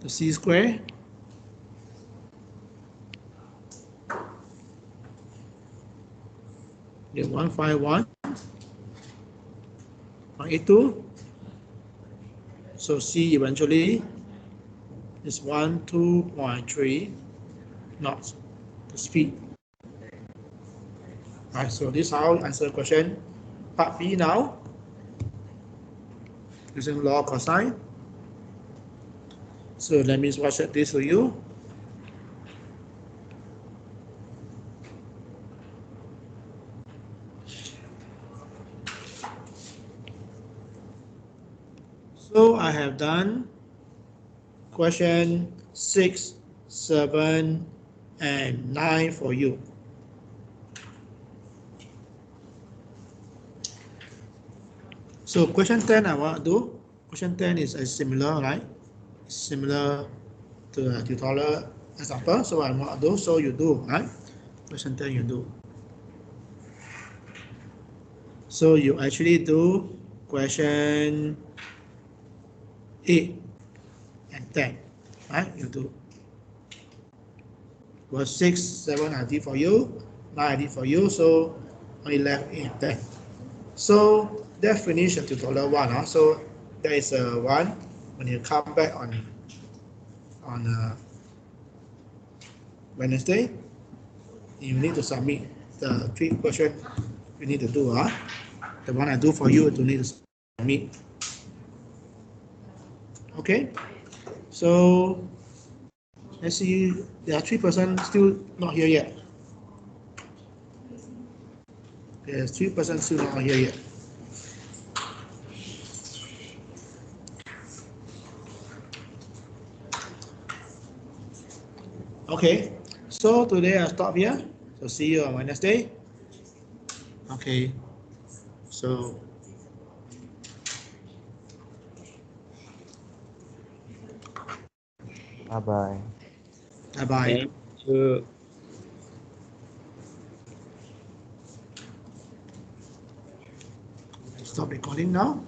the C square get 151.82. So C eventually is 12.3 knots, the speed. All right, so this is how you answer the question. Part B now, using law cosine. So let me watch this for you. So I have done question 6, 7, and 9 for you. So question 10 I want to do. Question 10 is a similar, right? Similar to the tutorial example. So I want to do, so you do, right? Question 10 you do. So you actually do question 8 and 10, right? You do. Was 6, 7 I did for you, 9 I did for you, so only left 8 and 10. So that finished the tutorial 1. So there is a one when you come back on Wednesday, you need to submit the 3 questions you need to do. The one I do for you, you need to submit. Okay, so let's see, there are 3 persons still not here yet. There's 3 persons still not here yet. Okay, so today I'll stop here. So see you on Wednesday. Okay, so Bye-bye. bye-bye. Thank you. Stop recording now.